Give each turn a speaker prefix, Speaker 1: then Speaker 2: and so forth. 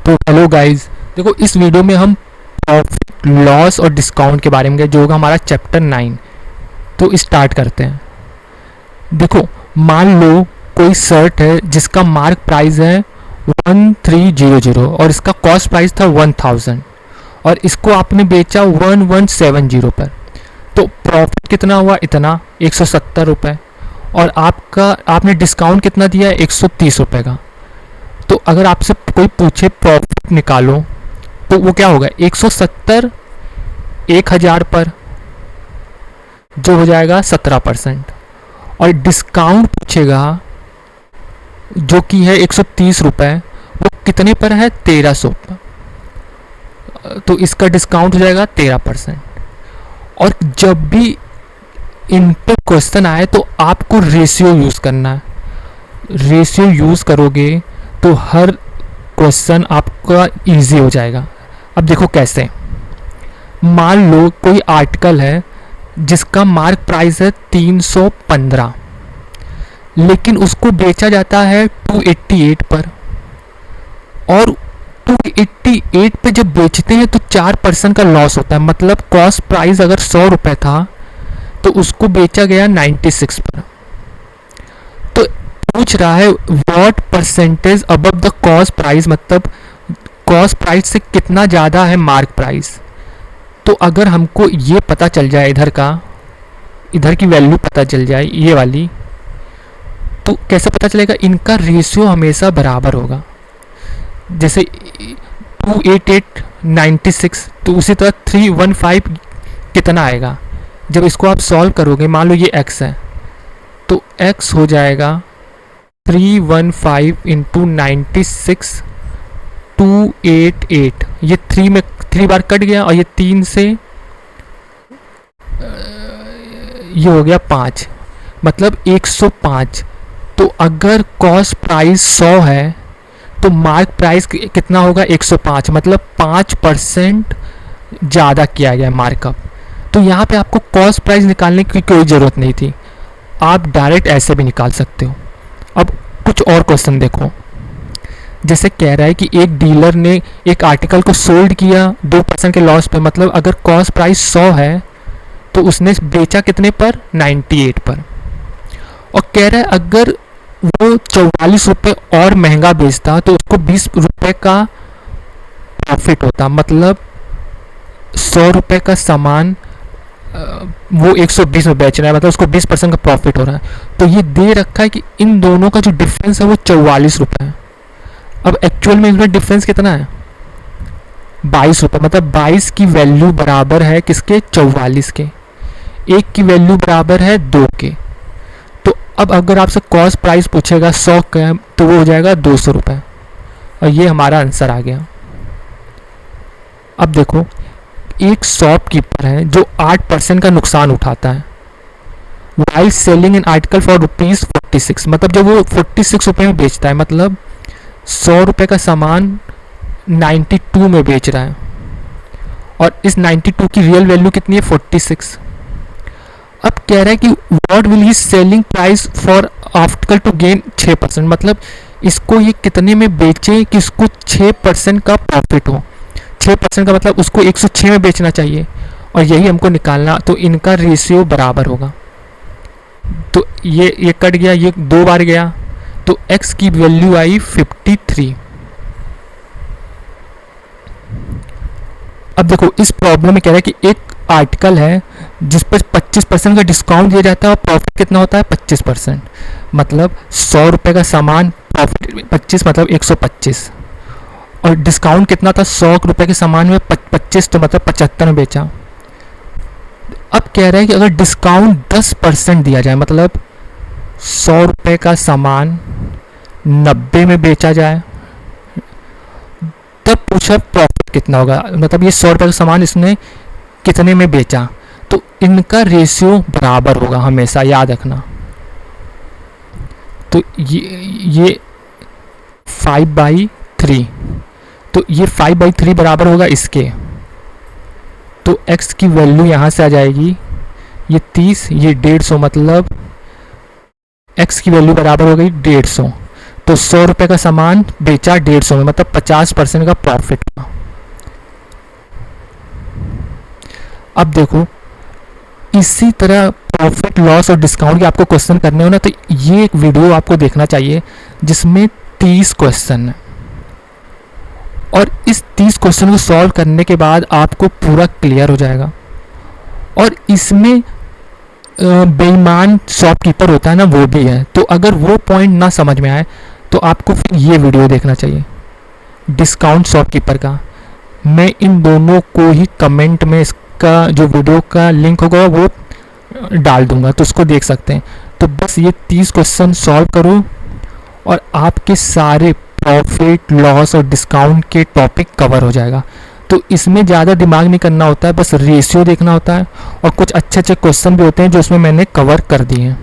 Speaker 1: तो hello guys, देखो इस वीडियो में हम प्रॉफिट लॉस और डिस्काउंट के बारे में जो होगा हमारा चैप्टर 9। तो स्टार्ट करते हैं। देखो मान लो कोई शर्ट है जिसका मार्क प्राइस है 1300 और इसका कॉस्ट प्राइस था 1000 और इसको आपने बेचा 1170 पर। तो प्रॉफिट कितना हुआ? इतना 170 रुपये। और आपने डिस्काउंट कितना दिया है? 130 रुपये का। तो अगर आपसे कोई पूछे प्रॉफिट निकालो तो वो क्या होगा? 170 1000 पर, जो हो जाएगा 17%। और डिस्काउंट पूछेगा जो कि है 130 रुपये, वो कितने पर है? 1300 पर। तो इसका डिस्काउंट हो जाएगा 13%। और जब भी इन पे क्वेश्चन आए तो आपको रेशियो यूज़ करना है। रेशियो यूज़ करोगे तो हर क्वेश्चन आपका इजी हो जाएगा। अब देखो कैसे। मान लो कोई आर्टिकल है जिसका मार्क प्राइस है 315, लेकिन उसको बेचा जाता है 288 पर। और 288 पे जब बेचते हैं तो 4% का लॉस होता है। मतलब कॉस्ट प्राइस अगर 100 रुपये था तो उसको बेचा गया 96 पर। तो पूछ रहा है what percentage above the cost price, मतलब कॉस्ट प्राइस से कितना ज़्यादा है मार्क प्राइस। तो अगर हमको ये पता चल जाए, इधर की वैल्यू पता चल जाए ये वाली, तो कैसे पता चलेगा? इनका रेशियो हमेशा बराबर होगा। जैसे 288 96, तो उसी तरह 315 कितना आएगा? जब इसको आप सॉल्व करोगे, मान लो ये x है, तो x हो जाएगा 315 इंटू 96 288। ये 3 में 3 बार कट गया और ये 3 से ये हो गया 5, मतलब 105। तो अगर कॉस्ट प्राइस 100 है तो मार्क प्राइस कितना होगा? 105, मतलब 5% ज़्यादा किया गया मार्कअप। तो यहाँ पे आपको कॉस्ट प्राइस निकालने की कोई ज़रूरत नहीं थी, आप डायरेक्ट ऐसे भी निकाल सकते हो। अब कुछ और क्वेश्चन देखो। जैसे कह रहा है कि एक डीलर ने एक आर्टिकल को सोल्ड किया 2% के लॉस पे, मतलब अगर कॉस्ट प्राइस 100 है तो उसने बेचा कितने पर? 98 पर। और कह रहा है अगर वो 44 रुपये और महंगा बेचता तो उसको 20 रुपये का प्रॉफिट होता। मतलब 100 रुपये का सामान वो 120 में बेच रहा है, मतलब उसको 20% का प्रॉफिट हो रहा है। तो ये दे रखा है कि इन दोनों का जो डिफरेंस है वो 44 रुपये है। अब एक्चुअल में इसमें डिफरेंस कितना है? 22 रुपये। मतलब 22 की वैल्यू बराबर है किसके? 44 के। एक की वैल्यू बराबर है 2 के। तो अब अगर आपसे कॉस्ट प्राइस पूछेगा 100 का, तो वो हो जाएगा 200 रुपये। और ये हमारा आंसर आ गया। अब देखो एक शॉपकीपर है जो 8% का नुकसान उठाता है while selling an article for ₹46। मतलब जब वो 46 रुपये में बेचता है, मतलब 100 रुपये का सामान 92 में बेच रहा है। और इस 92 की रियल वैल्यू कितनी है? 46। अब कह रहा है कि what will he selling price for article to gain 6%। मतलब इसको ये कितने में बेचे कि इसको 6% का प्रॉफिट हो। 6% का मतलब उसको 106 में बेचना चाहिए, और यही हमको निकालना। तो इनका रेशियो बराबर होगा। तो ये कट गया, ये 2 बार गया, तो x की वैल्यू आई 53। अब देखो इस प्रॉब्लम में कह रहा है कि एक आर्टिकल है जिस पर 25% का डिस्काउंट दिया जाता है और प्रॉफिट कितना होता है? 25%। मतलब 100 रुपये का सामान, प्रॉफिट 25, मतलब 125। और डिस्काउंट कितना था? 100 रुपये के सामान में 25, तो मतलब 75 में बेचा। अब कह रहा है कि अगर डिस्काउंट 10% दिया जाए, मतलब 100 रुपये का सामान 90 में बेचा जाए, तब पूछा प्रॉफिट कितना होगा। मतलब ये 100 रुपये का सामान इसने कितने में बेचा। तो इनका रेशियो बराबर होगा हमेशा, याद रखना। तो ये 5/3, तो ये 5/3 बराबर होगा इसके। तो x की वैल्यू यहाँ से आ जाएगी, ये 30, ये 150, मतलब x की वैल्यू बराबर हो गई 150। तो 100 रुपये का सामान बेचा 150 में, मतलब 50% का प्रॉफिट हुआ। अब देखो इसी तरह प्रॉफिट लॉस और डिस्काउंट के आपको क्वेश्चन करने हो ना, तो ये एक वीडियो आपको देखना चाहिए जिसमें 30 क्वेश्चन है, और इस 30 क्वेश्चन को सॉल्व करने के बाद आपको पूरा क्लियर हो जाएगा। और इसमें बेईमान शॉपकीपर होता है ना, वो भी है। तो अगर वो पॉइंट ना समझ में आए तो आपको फिर ये वीडियो देखना चाहिए डिस्काउंट शॉपकीपर का। मैं इन दोनों को ही कमेंट में इसका जो वीडियो का लिंक होगा वो डाल दूंगा, तो उसको देख सकते हैं। तो बस ये 30 क्वेश्चन सॉल्व करो और आपके सारे प्रॉफिट लॉस और डिस्काउंट के टॉपिक कवर हो जाएगा। तो इसमें ज़्यादा दिमाग नहीं करना होता है, बस रेशियो देखना होता है, और कुछ अच्छे अच्छे क्वेश्चन भी होते हैं जो उसमें मैंने कवर कर दिए हैं।